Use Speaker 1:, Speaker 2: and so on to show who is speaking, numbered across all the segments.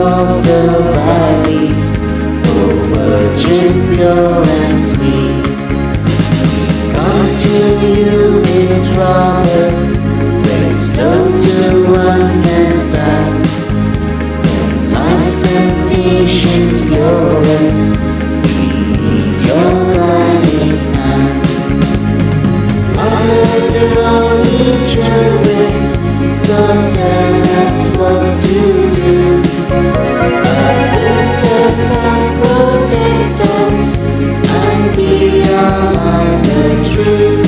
Speaker 1: of the valley, O Virgin pure and sweet. Come to you in trouble, when slow to understand. When life's temptations lure us, we need your guiding hand. Mother, we're only children, so tell us what to do. Assist us and protect us, and be our mother true.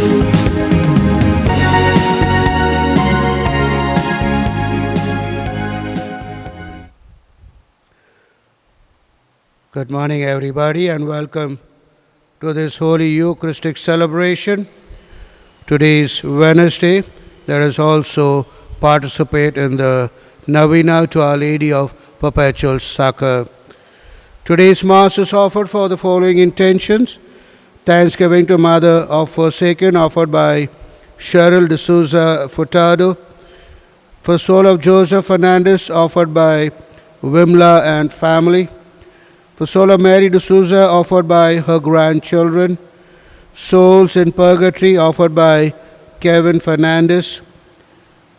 Speaker 2: Good morning, everybody, and welcome to this Holy Eucharistic celebration. Today is Wednesday. Let us also participate in the Novena to Our Lady of Perpetual Succor. Today's Mass is offered for the following intentions. Thanksgiving to Mother of Forsaken, offered by Cheryl D'Souza Furtado. For soul of Joseph Fernandez, offered by Wimla and family. For soul of Mary D'Souza, offered by her grandchildren. Souls in Purgatory, offered by Kevin Fernandez.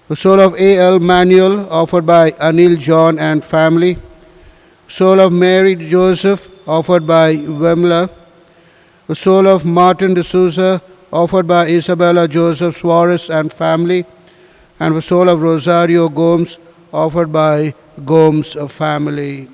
Speaker 2: The soul of A.L. Manuel, offered by Anil John and family. Soul of Mary Joseph, offered by Wemla. The soul of Martin D'Souza, offered by Isabella Joseph Suarez and family. And the soul of Rosario Gomes, offered by Gomes family.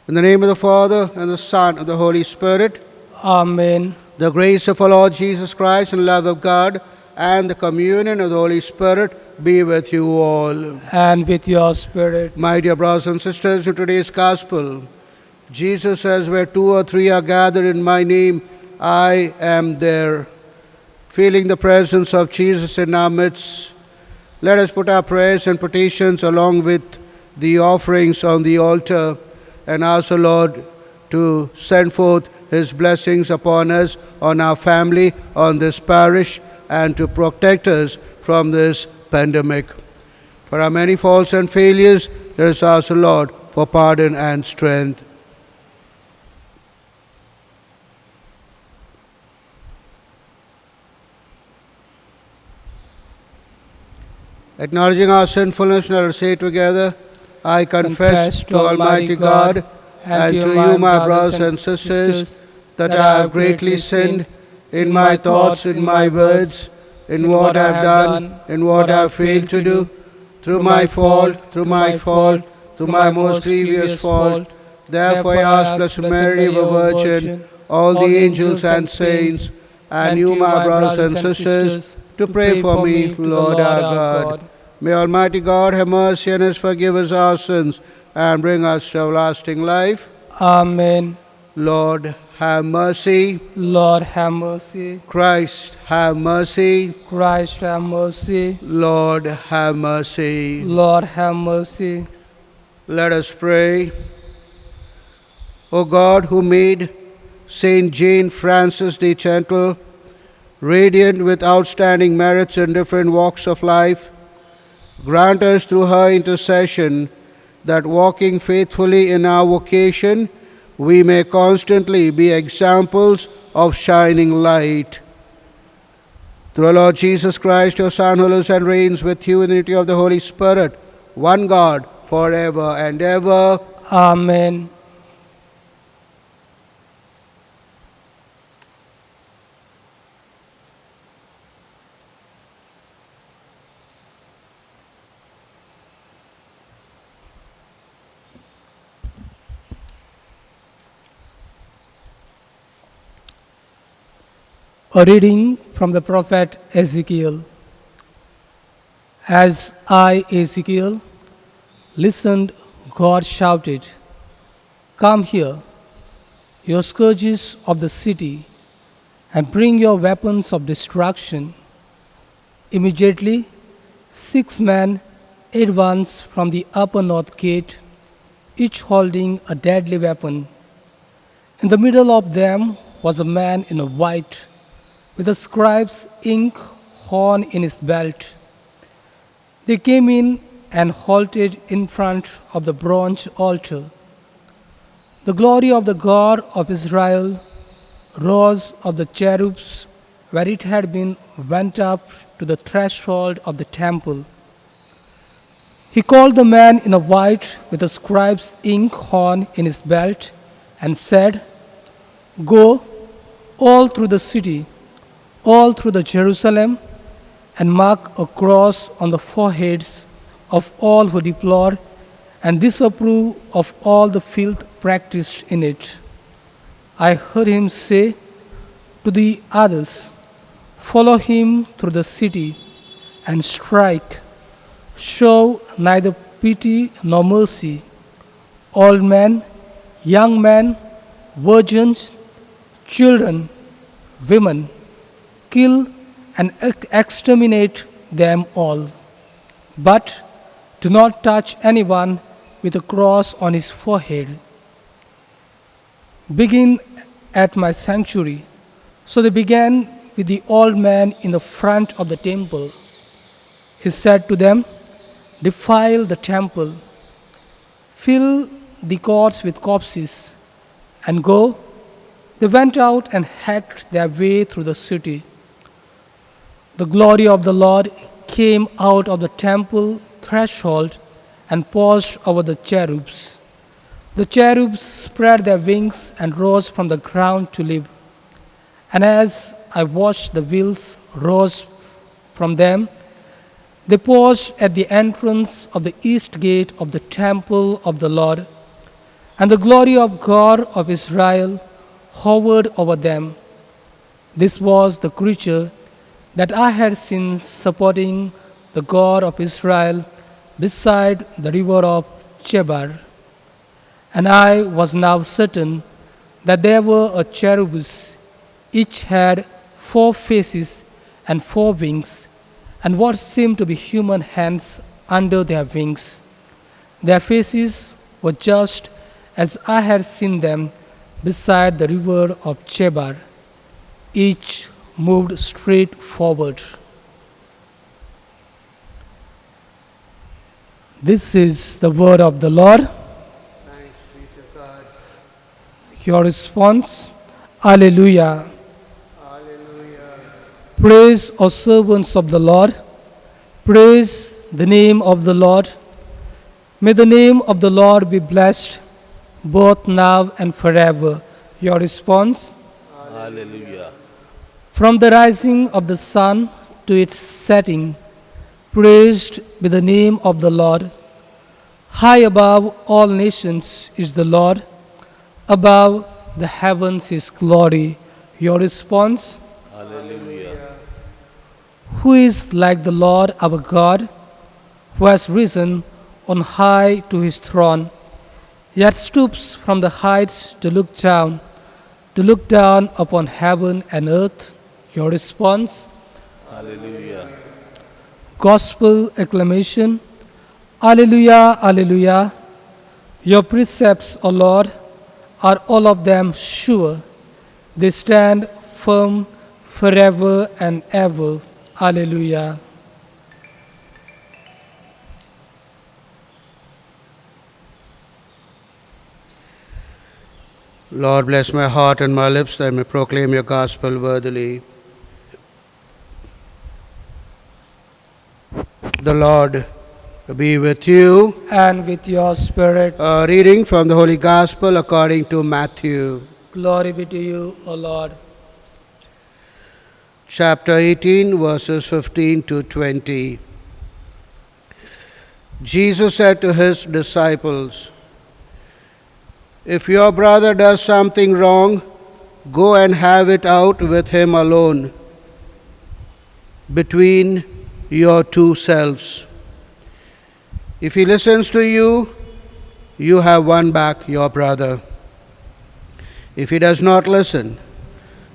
Speaker 2: In the name of the Father, and the Son, and the Holy Spirit.
Speaker 3: Amen.
Speaker 2: The grace of our Lord Jesus Christ, and the love of God, and the communion of the Holy Spirit be with you all.
Speaker 3: And with your spirit.
Speaker 2: My dear brothers and sisters, in today's Gospel, Jesus says, where two or three are gathered in my name, I am there. Feeling the presence of Jesus in our midst, let us put our prayers and petitions along with the offerings on the altar and ask the Lord to send forth His blessings upon us, on our family, on this parish, and to protect us from this pandemic. For our many faults and failures, let us ask the Lord for pardon and strength. Acknowledging our sinfulness, let us say together, I confess to Almighty God and to you, my brothers and sisters, that I have greatly sinned in my thoughts, in my words, in what I have done, in what I have failed to do, through my fault, through my most grievous fault. Therefore I ask Blessed Mary, the Virgin, all the angels and saints, and you, my brothers and sisters, to pray for me, Lord our God. May Almighty God have mercy on us, forgive us our sins, and bring us to everlasting life.
Speaker 3: Amen.
Speaker 2: Lord, have mercy.
Speaker 3: Lord, have mercy.
Speaker 2: Christ, have mercy.
Speaker 3: Christ, have mercy.
Speaker 2: Lord, have mercy.
Speaker 3: Lord, have mercy.
Speaker 2: Let us pray. O God, who made Saint Jane Frances de Chantal radiant with outstanding merits in different walks of life, grant us through her intercession that walking faithfully in our vocation, we may constantly be examples of shining light. Through our Lord Jesus Christ, your Son, who lives and reigns with you in the unity of the Holy Spirit, one God, forever and ever.
Speaker 3: Amen. A reading from the prophet Ezekiel. As I, Ezekiel, listened, God shouted, "Come here, your scourges of the city, and bring your weapons of destruction." Immediately, 6 men advanced from the upper north gate, each holding a deadly weapon. In the middle of them was a man in white, with a scribe's ink horn in his belt. They came in and halted in front of the bronze altar. The glory of the God of Israel rose of the cherubs where it had been went up to the threshold of the temple. He called the man in white with a scribe's inkhorn in his belt and said, "Go all through the city, all through the Jerusalem, and mark a cross on the foreheads of all who deplore and disapprove of all the filth practiced in it." I heard him say to the others, "Follow him through the city and strike. Show neither pity nor mercy. Old men, young men, virgins, children, women, kill and exterminate them all. But do not touch anyone with a cross on his forehead. Begin at my sanctuary." So they began with the old man in the front of the temple. He said to them, "Defile the temple, fill the courts with corpses, and go." They went out and hacked their way through the city. The glory of the Lord came out of the temple threshold and paused over the cherubs. The cherubs spread their wings and rose from the ground to live. And as I watched the wheels rose from them, they paused at the entrance of the east gate of the temple of the Lord, and the glory of God of Israel hovered over them. This was the creature that I had seen supporting the God of Israel beside the river of Chebar. And I was now certain that there were a cherubs. Each had 4 faces and 4 wings, and what seemed to be human hands under their wings. Their faces were just as I had seen them beside the river of Chebar. Each moved straight forward. This is the word of the Lord.
Speaker 2: Thanks be to God.
Speaker 3: Your response, Alleluia.
Speaker 2: Hallelujah.
Speaker 3: Praise, O servants of the Lord. Praise the name of the Lord. May the name of the Lord be blessed, both now and forever. Your response,
Speaker 1: Hallelujah.
Speaker 3: from the rising of the sun to its setting, praised be the name of the Lord. High above all nations is the Lord, above the heavens His glory. Your response,
Speaker 1: Hallelujah.
Speaker 3: who is like the Lord our God, who has risen on high to His throne, yet stoops from the heights to look down upon heaven and earth. Your response,
Speaker 1: Hallelujah.
Speaker 3: gospel acclamation. Alleluia, alleluia. Your precepts, O Lord, are all of them sure. They stand firm forever and ever. Alleluia.
Speaker 2: Lord, bless my heart and my lips that I may proclaim your gospel worthily. The Lord be with you.
Speaker 3: And with your spirit,
Speaker 2: A reading from the Holy Gospel according to Matthew.
Speaker 3: glory be to you, O Lord.
Speaker 2: Chapter 18, verses 15 to 20. Jesus said to his disciples, "If your brother does something wrong, go and have it out with him alone, between your two selves. If he listens to you, you have won back your brother. If he does not listen,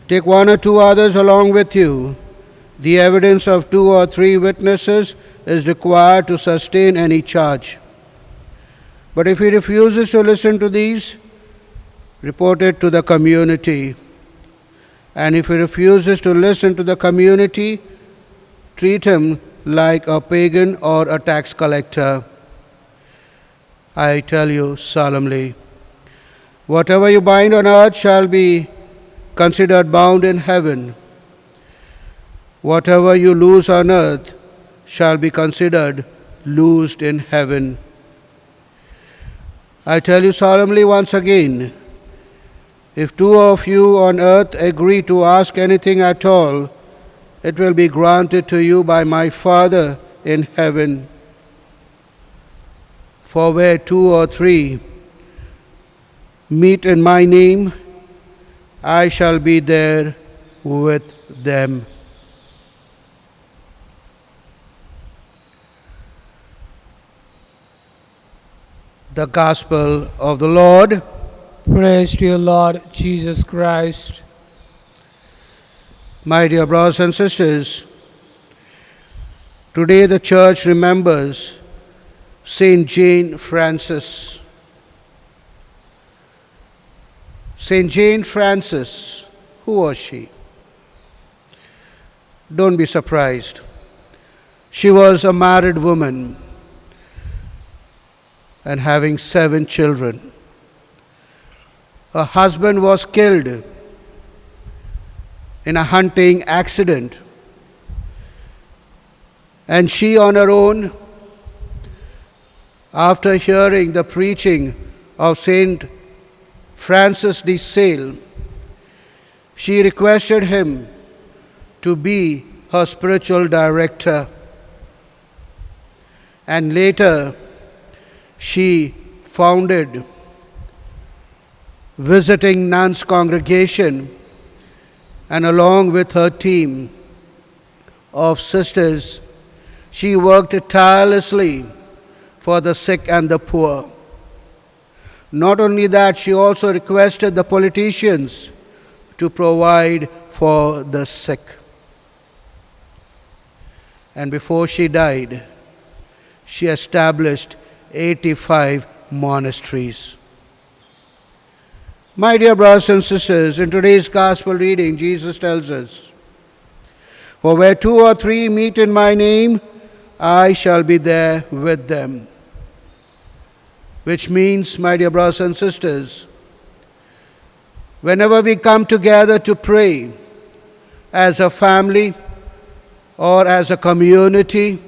Speaker 2: take 1 or 2 others along with you. The evidence of 2 or 3 witnesses is required to sustain any charge. But if he refuses to listen to these, report it to the community. And if he refuses to listen to the community, treat him like a pagan or a tax collector. I tell you solemnly, whatever you bind on earth shall be considered bound in heaven. Whatever you loose on earth shall be considered loosed in heaven. I tell you solemnly once again, if two of you on earth agree to ask anything at all, it will be granted to you by my Father in heaven. For where two or three meet in my name, I shall be there with them. The Gospel of the Lord.
Speaker 3: Praise to you, Lord Jesus Christ.
Speaker 2: My dear brothers and sisters, today the Church remembers Saint Jane Frances. Saint Jane Frances, who was she? Don't be surprised. She was a married woman and having 7 children. Her husband was killed in a hunting accident, and she on her own, after hearing the preaching of Saint Francis de Sales, she requested him to be her spiritual director, and later she founded Visiting Nuns Congregation, and along with her team of sisters, she worked tirelessly for the sick and the poor. Not only that, she also requested the politicians to provide for the sick. And before she died, she established 85 monasteries. My dear brothers and sisters, in today's Gospel reading, Jesus tells us, for where 2 or 3 meet in my name, I shall be there with them. Which means, my dear brothers and sisters, whenever we come together to pray as a family or as a community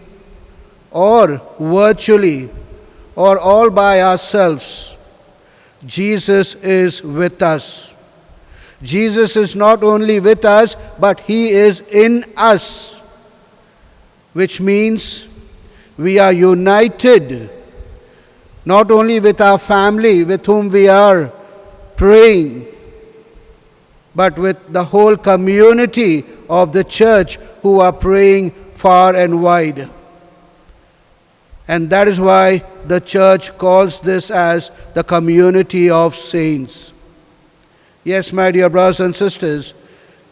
Speaker 2: or virtually or all by ourselves, Jesus is with us. Jesus is not only with us, but He is in us, which means we are united not only with our family with whom we are praying, but with the whole community of the church who are praying far and wide. And that is why the church calls this as the community of saints. Yes, my dear brothers and sisters,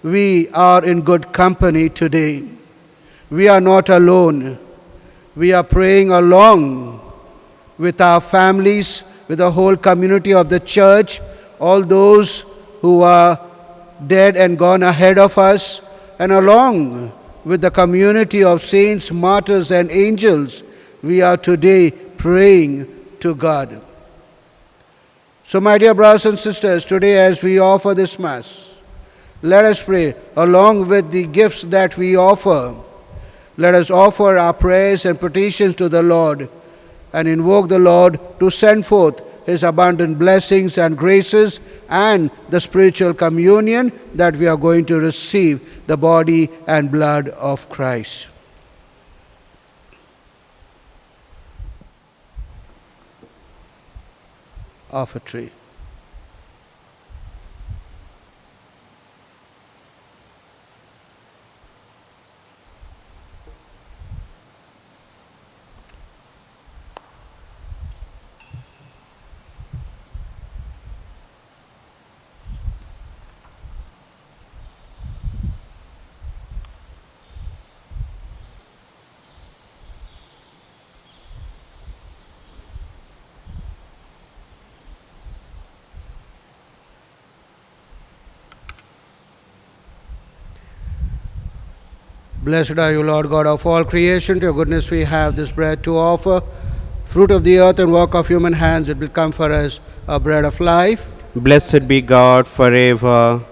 Speaker 2: we are in good company today. We are not alone. We are praying along with our families, with the whole community of the church, all those who are dead and gone ahead of us, and along with the community of saints, martyrs, and angels, we are today praying to God. So, my dear brothers and sisters, today as we offer this Mass, let us pray along with the gifts that we offer. Let us offer our prayers and petitions to the Lord and invoke the Lord to send forth His abundant blessings and graces and the spiritual communion that we are going to receive, the body and blood of Christ. Offertory. Blessed are you, Lord God of all creation. To your goodness we have this bread to offer. Fruit of the earth and work of human hands, it will come for us a bread of life.
Speaker 4: Blessed be God forever.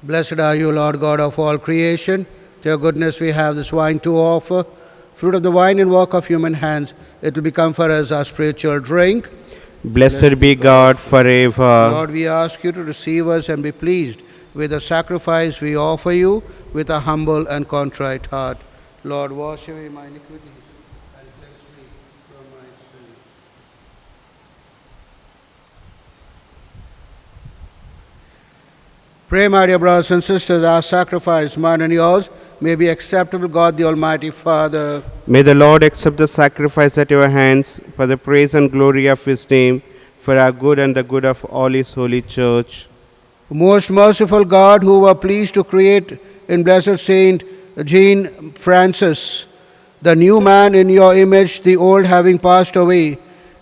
Speaker 2: Blessed are you, Lord God of all creation. To your goodness we have this wine to offer. Fruit of the vine and work of human hands, it will become for us our spiritual drink.
Speaker 4: Blessed be God forever.
Speaker 2: Lord, we ask you to receive us and be pleased with the sacrifice we offer you with a humble and contrite heart. Lord, wash away my iniquities and cleanse me from my sins. Pray, my dear brothers and sisters, our sacrifice, mine and yours, may be acceptable, God the Almighty Father.
Speaker 4: May the Lord accept the sacrifice at your hands for the praise and glory of his name, for our good and the good of all his holy church.
Speaker 2: Most merciful God, who were pleased to create in Blessed Saint Jean Francis the new man in your image, the old having passed away,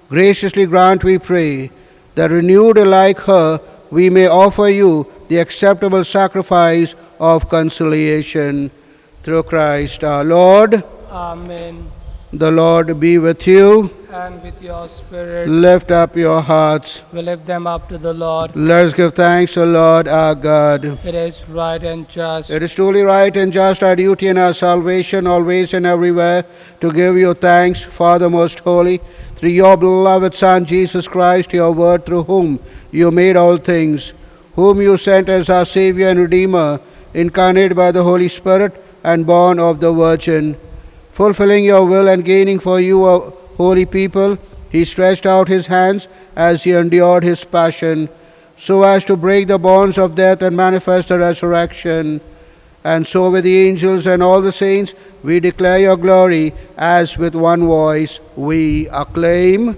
Speaker 2: graciously grant, we pray, that renewed like her, we may offer you the acceptable sacrifice of conciliation. Through Christ our Lord.
Speaker 3: Amen.
Speaker 2: The Lord be with you.
Speaker 3: And with your spirit,
Speaker 2: Lift up your hearts.
Speaker 3: we lift them up to the Lord.
Speaker 2: Let us give thanks to the Lord our God.
Speaker 3: It is right and just.
Speaker 2: It is truly right and just, our duty and our salvation, always and everywhere, to give you thanks, Father most holy, through your beloved Son, Jesus Christ, your word, through whom you made all things, whom you sent as our Savior and Redeemer, incarnate by the Holy Spirit and born of the Virgin. Fulfilling your will and gaining for you a holy people, he stretched out his hands as he endured his passion, so as to break the bonds of death and manifest the resurrection. And so with the angels and all the saints, we declare your glory, as with one voice we acclaim,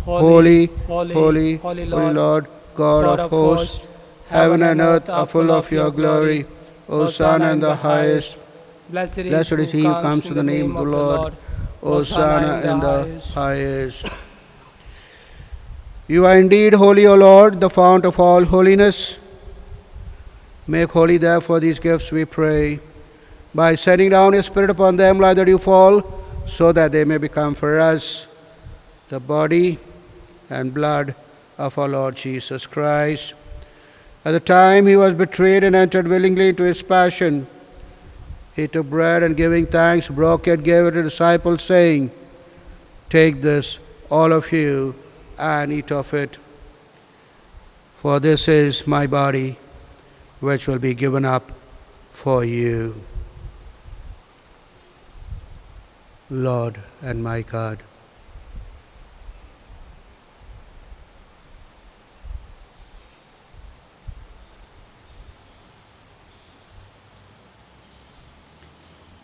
Speaker 2: Holy, holy, holy Lord, God of hosts, heaven and earth are full of your glory. Hosanna in the highest.
Speaker 3: Blessed
Speaker 2: Blessed is he who comes in the name of the Lord. Hosanna in the highest. You are indeed holy, O Lord, the fount of all holiness. Make holy therefore these gifts, we pray, by sending down your Spirit upon them like the dewfall, so that they may become for us the body and blood of our Lord Jesus Christ. At the time he was betrayed and entered willingly into his passion, he took bread and giving thanks, broke it, gave it to the disciples, saying, Take this, all of you, and eat of it. For this is my body, which will be given up for you. Lord and my God,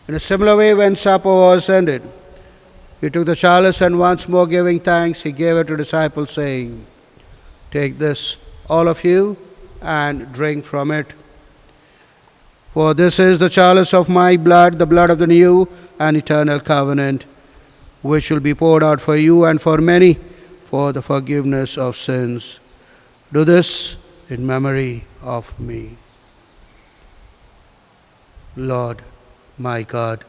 Speaker 2: in a similar way, when supper was ended, he took the chalice and once more giving thanks, he gave it to the disciples, saying, Take this, all of you, and drink from it. For this is the chalice of my blood, the blood of the new and eternal covenant, which will be poured out for you and for many for the forgiveness of sins. Do this in memory of me. Lord, my God,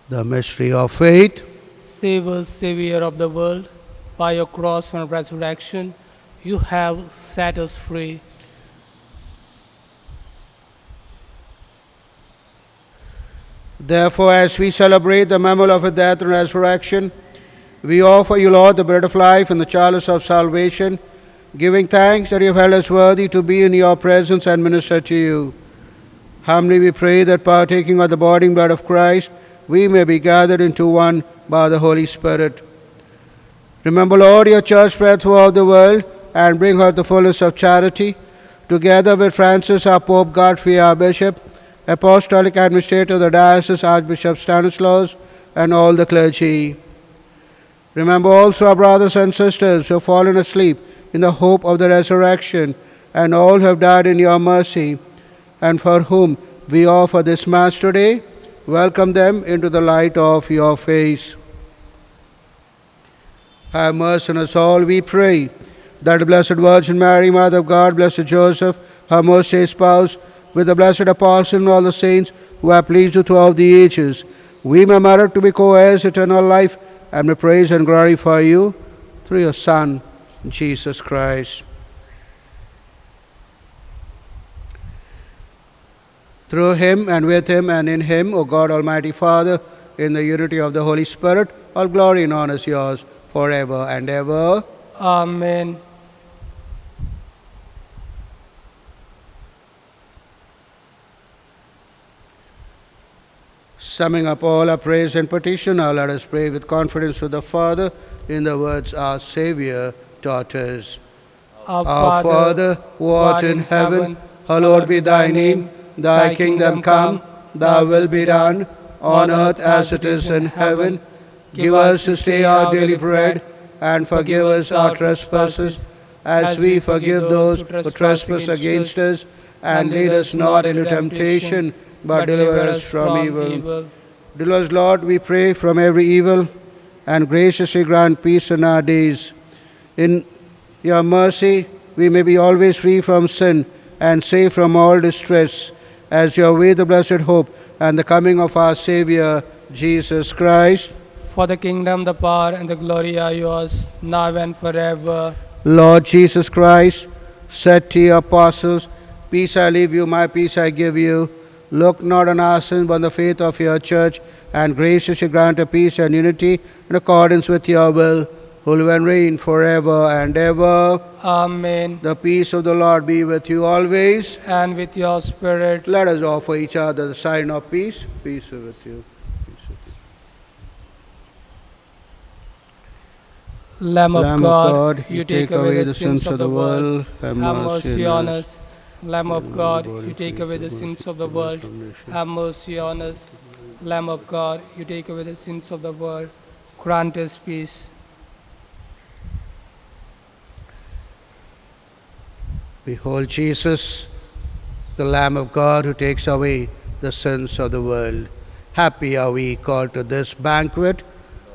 Speaker 2: the mystery of faith.
Speaker 3: Save us, Savior of the world. By your cross and resurrection, you have set us free.
Speaker 2: Therefore, as we celebrate the memorial of his death and resurrection, we offer you, Lord, the bread of life and the chalice of salvation, giving thanks that you have held us worthy to be in your presence and minister to you. Humbly we pray that, partaking of the body and blood of Christ, we may be gathered into one by the Holy Spirit. Remember, Lord, your church spread throughout the world, and bring her the fullness of charity, together with Francis, our Pope, Godfrey, our Bishop, Apostolic Administrator of the Diocese, Archbishop Stanislaus, and all the clergy. Remember also our brothers and sisters who have fallen asleep in the hope of the resurrection, and all who have died in your mercy, and for whom we offer this Mass today. Welcome them into the light of your face. Have mercy on us all, we pray, that the Blessed Virgin Mary, Mother of God, Blessed Joseph, her most chaste spouse, with the blessed apostles and all the saints who have pleased you throughout the ages, we may merit to be co-heirs eternal life, and may praise and glorify you through your Son, Jesus Christ. Through him and with him and in him, O God Almighty Father, in the unity of the Holy Spirit, all glory and honor is yours forever and ever.
Speaker 3: Amen.
Speaker 2: Summing up all our praise and petition, now let us pray with confidence to the Father in the words our Saviour taught us. Our Father, who art in heaven, hallowed be thy name. Thy kingdom come, thy will be done, on earth as it is in heaven. Give us this day our daily bread, and forgive us our trespasses, as we forgive those who trespass against us. And lead us not into temptation, but deliver us from evil. Deliver us, Lord, we pray, from every evil, and graciously grant peace in our days. In your mercy, we may be always free from sin and safe from all distress, as you await the blessed hope and the coming of our Saviour, Jesus Christ.
Speaker 3: For the kingdom, the power, and the glory are yours, now and forever.
Speaker 2: Lord Jesus Christ, said to your apostles, peace I leave you, my peace I give you. Look not on our sins, but on the faith of your church, and graciously grant a peace and unity in accordance with your will, who live and reign forever and ever.
Speaker 3: Amen.
Speaker 2: The peace of the Lord be with you always.
Speaker 3: And with your spirit.
Speaker 2: Let us offer each other the sign of peace. Peace be with you. Peace with you.
Speaker 3: Lamb of God, you take away the sins of the world. Have mercy on us. Lamb of God, you take away the sins of the world. Have mercy on us. Lamb of God, you take away the sins of the world. Grant us peace.
Speaker 2: Behold Jesus, the Lamb of God who takes away the sins of the world. Happy are we called to this banquet.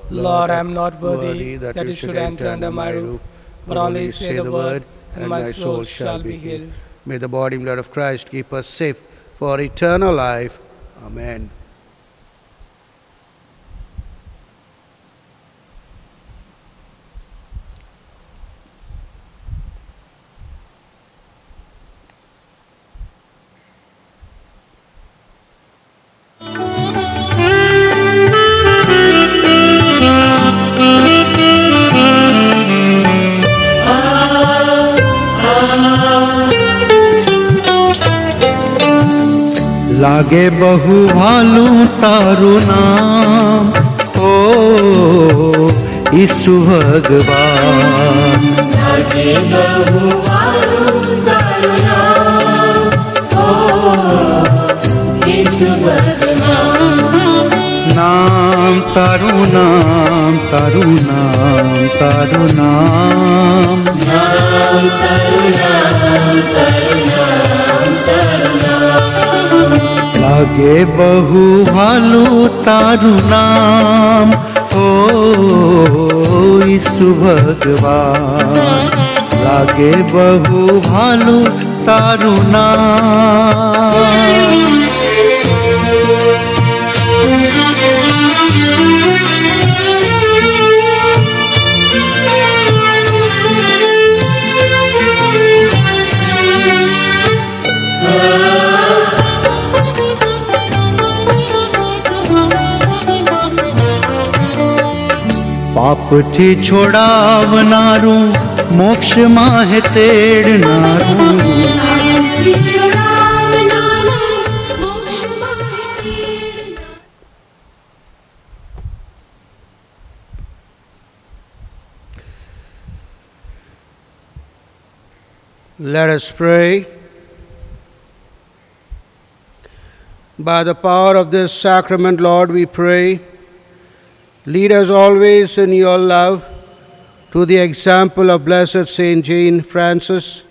Speaker 3: Lord, I am not worthy that you should enter under my roof, but only say the word, and my soul shall be healed.
Speaker 2: May the body and blood of Christ keep us safe for eternal life. Amen.
Speaker 5: लागे बहु भालू तारु नाम, ओ यीशु भगवान।
Speaker 1: लागे बहु भालू तारु नाम, ओ यीशु भगवान।
Speaker 5: नाम तारु नाम, तारु नाम, तारु नाम,
Speaker 1: नाम तारु नाम, तारु नाम, तारु नाम।
Speaker 5: लागे बहु भालू तारु नाम, ओ यीशु भगवान। लागे बहु भालू तारु नाम। पाप थी छोड़ावनारू, मोक्ष माहे तेड़नारू।
Speaker 2: Let us pray. By the power of this sacrament, Lord, we pray, Lead us always in your love to the example of Blessed Saint Jane Francis,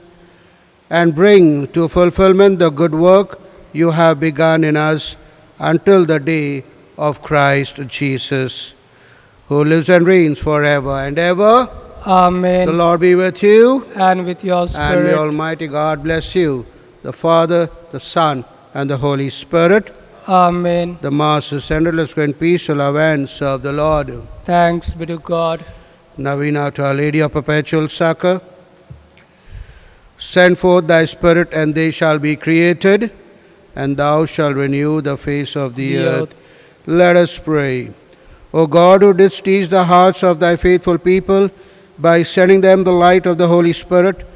Speaker 2: and bring to fulfillment the good work you have begun in us until the day of Christ Jesus, who lives and reigns forever and ever.
Speaker 3: Amen.
Speaker 2: The Lord be with you,
Speaker 3: And with your
Speaker 2: and may
Speaker 3: spirit.
Speaker 2: Almighty God bless you, the Father, the Son, and the Holy Spirit.
Speaker 3: Amen.
Speaker 2: The Mass is ended. Let's go in peace to love and serve the Lord.
Speaker 3: Thanks be to God.
Speaker 2: Novena to Our Lady of Perpetual Succor. Send forth thy Spirit, and they shall be created, and thou shalt renew the face of the earth. Let us pray. O God, who didst teach the hearts of thy faithful people by sending them the light of the Holy Spirit,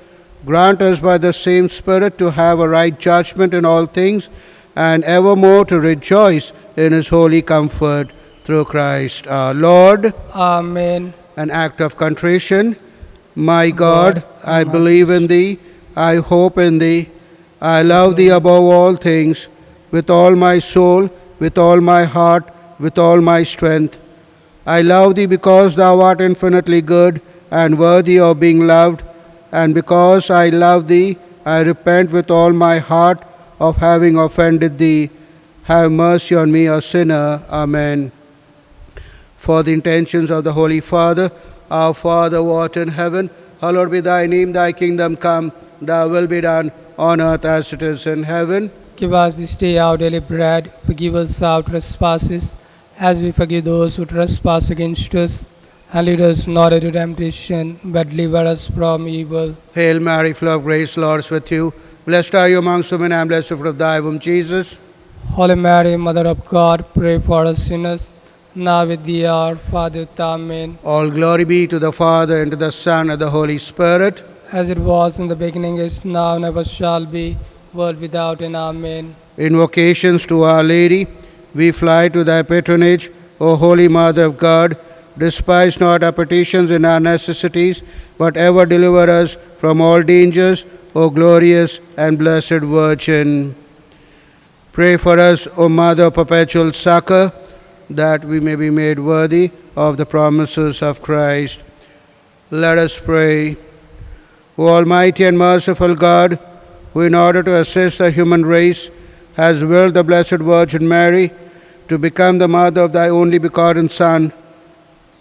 Speaker 2: grant us by the same Spirit to have a right judgment in all things, and evermore to rejoice in his holy comfort, through Christ our Lord.
Speaker 3: Amen.
Speaker 2: An act of contrition. My God, I believe in thee, I hope in thee, I love thee above all things, with all my soul, with all my heart, with all my strength. I love thee because thou art infinitely good and worthy of being loved, and because I love thee, I repent with all my heart of having offended thee. Have mercy on me, a sinner. Amen. For the intentions of the Holy Father, our Father who art in heaven, hallowed be thy name, thy kingdom come, thy will be done on earth as it is in heaven.
Speaker 3: Give us this day our daily bread. Forgive us our trespasses, as we forgive those who trespass against us. And lead us not into temptation, but deliver us from evil.
Speaker 2: Hail Mary, full of grace, the Lord is with you. Blessed are you amongst women, and blessed the fruit of thy womb, Jesus.
Speaker 3: Holy Mary, Mother of God, pray for us sinners, now at the hour of our death. Amen.
Speaker 2: All glory be to the Father, and to the Son, and the Holy Spirit.
Speaker 3: As it was in the beginning, is now, and ever shall be, world without end. Amen.
Speaker 2: Invocations to Our Lady. We fly to thy patronage, O Holy Mother of God. Despise not our petitions in our necessities, but ever deliver us from all dangers, O glorious and blessed Virgin. Pray for us, O Mother of Perpetual Succor, that we may be made worthy of the promises of Christ. Let us pray. O Almighty and merciful God, who in order to assist the human race has willed the Blessed Virgin Mary to become the mother of thy only begotten Son,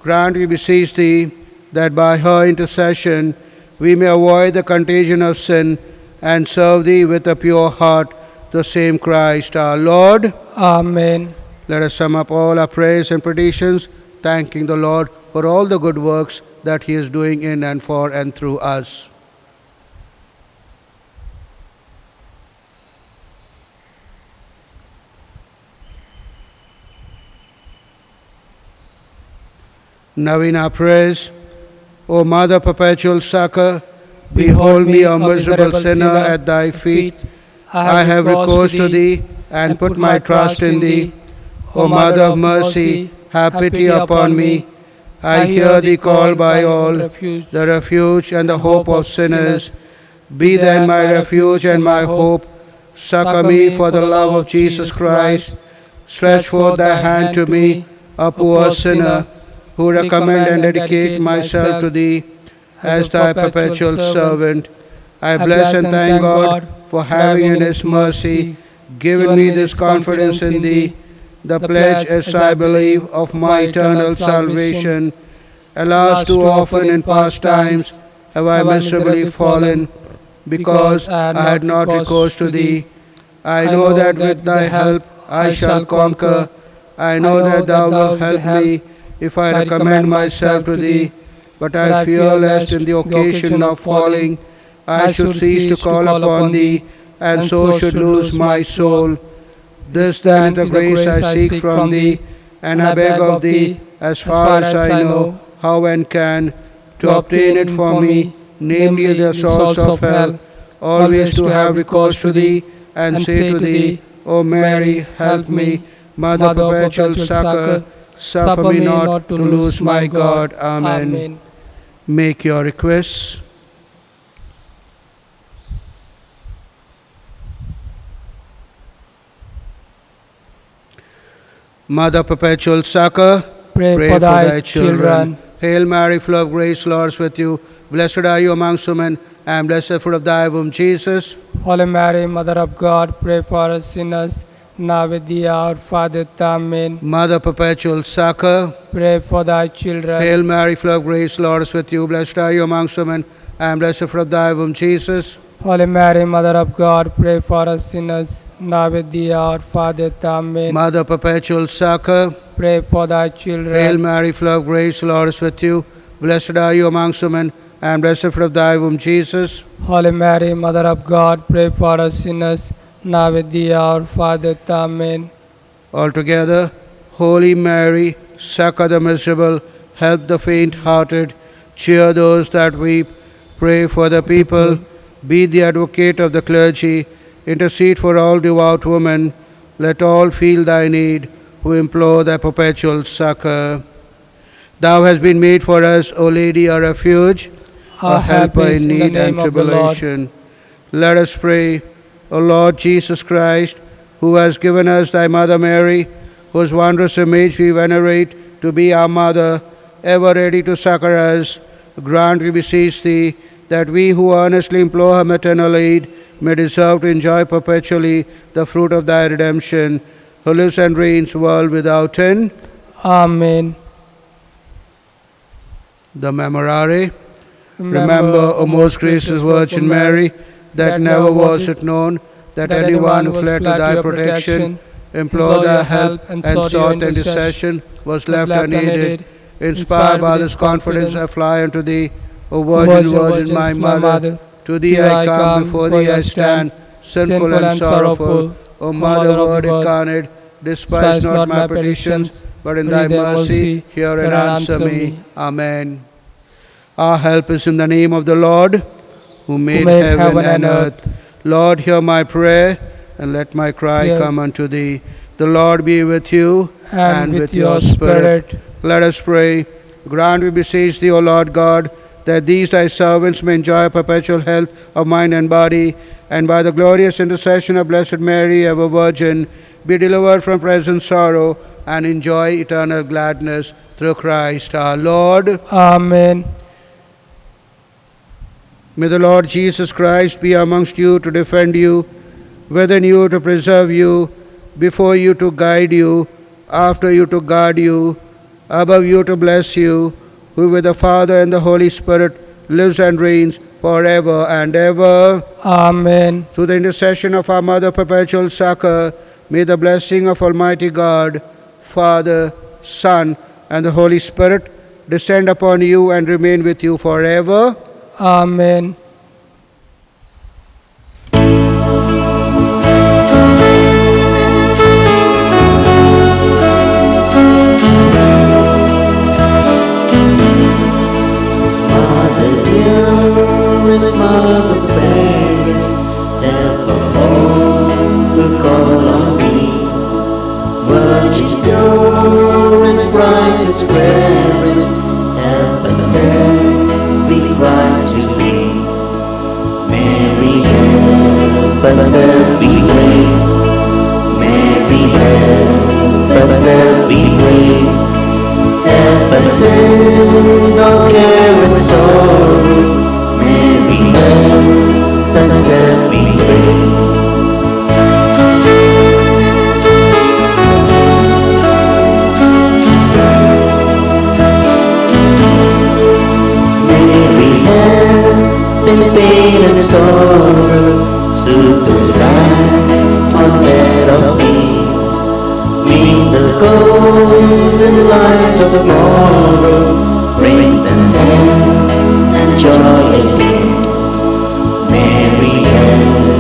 Speaker 2: grant, we beseech thee, that by her intercession we may avoid the contagion of sin and serve thee with a pure heart, the same Christ our Lord.
Speaker 3: Amen.
Speaker 2: Let us sum up all our prayers and petitions, thanking the Lord for all the good works that he is doing in and for and through us. Novena prayers. O Mother Perpetual Succor, behold me, a miserable sinner, at thy feet. I have recourse to thee, and put my trust in thee. O Mother of mercy, have pity upon me. I hear thee called by all, the refuge and the hope of sinners. Be then my refuge and my hope. Succor me for the love of Jesus Christ. Stretch forth thy hand to me, a poor sinner, who recommend and dedicate myself to thee as thy perpetual servant. I bless and thank God for having in his mercy given me this confidence in thee, the pledge, as I believe, of my eternal salvation. Alas, too often in past times have I miserably fallen, because I had not recourse to thee. I know that with thy help I shall conquer. I know that thou wilt help me if I recommend myself to thee. But I fear lest in the occasion of falling I should cease to call upon thee, and so should lose my soul. This then is the grace I seek from thee, and I beg of thee, as far as I know how and can, to obtain it for me, namely the assaults of hell, always to have recourse to thee, and say to thee, O Mary, help me, Mother of Perpetual Succor, suffer me not to lose my God. Amen. Make your requests. Mother of Perpetual Succor,
Speaker 3: pray for thy children.
Speaker 2: Hail Mary, full of grace, Lord is with you. Blessed are you amongst women, and blessed the fruit of thy womb, Jesus.
Speaker 3: Holy Mary, Mother of God, pray for us sinners, now at the hour of our death. Amen.
Speaker 2: Mother perpetual succor.
Speaker 3: Pray for thy children.
Speaker 2: Hail Mary, full of grace, Lord is with you. Blessed are you amongst women, and blessed the fruit of thy womb, Jesus.
Speaker 3: Holy Mary, Mother of God, pray for us sinners, now at the hour of our death. Amen.
Speaker 2: Mother perpetual succor.
Speaker 3: Pray for thy children.
Speaker 2: Hail Mary, full of grace, Lord is with you. Blessed are you amongst women, and blessed the fruit of thy womb, Jesus.
Speaker 3: Holy Mary, Mother of God, pray for us sinners, now at the hour of our death. Amen.
Speaker 2: Altogether, Holy Mary, succor the miserable, help the faint-hearted, cheer those that weep, pray for the people, be the advocate of the clergy, intercede for all devout women, let all feel thy need, who implore thy perpetual succor. Thou hast been made for us, O Lady, a refuge,
Speaker 3: Our
Speaker 2: a helper
Speaker 3: help is
Speaker 2: in
Speaker 3: in the
Speaker 2: need and
Speaker 3: name of the Lord.
Speaker 2: tribulation. Let us pray, O Lord Jesus Christ, who has given us thy Mother Mary, whose wondrous image we venerate to be our Mother, ever ready to succor us, grant, we beseech thee, that we who earnestly implore her maternal aid may deserve to enjoy perpetually the fruit of thy redemption, who lives and reigns world without end.
Speaker 3: Amen.
Speaker 2: The Memorare. Remember, O most gracious Virgin Mary, that never was it known that anyone who fled to thy protection, implored thy help, and sought intercession was left unaided. Inspired by this confidence, I fly unto thee, O Virgin, my Mother. To thee I come, before thee I stand, sinful and sorrowful. O Mother, Word incarnate, despise not my petitions, but in thy mercy hear and answer me. Amen. Our help is in the name of the Lord, who made heaven and earth. Lord, hear my prayer, and let my cry come unto thee. The Lord be with you,
Speaker 3: And with your spirit.
Speaker 2: Let us pray. Grant, we beseech thee, O Lord God, that these thy servants may enjoy perpetual health of mind and body, and by the glorious intercession of Blessed Mary, ever Virgin, be delivered from present sorrow, and enjoy eternal gladness through Christ our Lord.
Speaker 3: Amen.
Speaker 2: May the Lord Jesus Christ be amongst you to defend you, within you to preserve you, before you to guide you, after you to guard you, above you to bless you, who with the Father and the Holy Spirit lives and reigns forever and ever.
Speaker 3: Amen.
Speaker 2: Through the intercession of our Mother Perpetual Succor, may the blessing of Almighty God, Father, Son, and the Holy Spirit descend upon you and remain with you forever.
Speaker 3: Amen.
Speaker 1: Mother dearest, Mother fairest, ever home who call on thee. Virgin purest, brightest, rarest, help us then we cry to thee. Mary, help us then we pray. Mary, help us then we pray. Help us in our care and sorrow. Mary, help us that we pray. Mary, help in pain and sorrow. Soothe those right on bed of pain. Meet the golden light of tomorrow, bring them health and joy again. Mary, help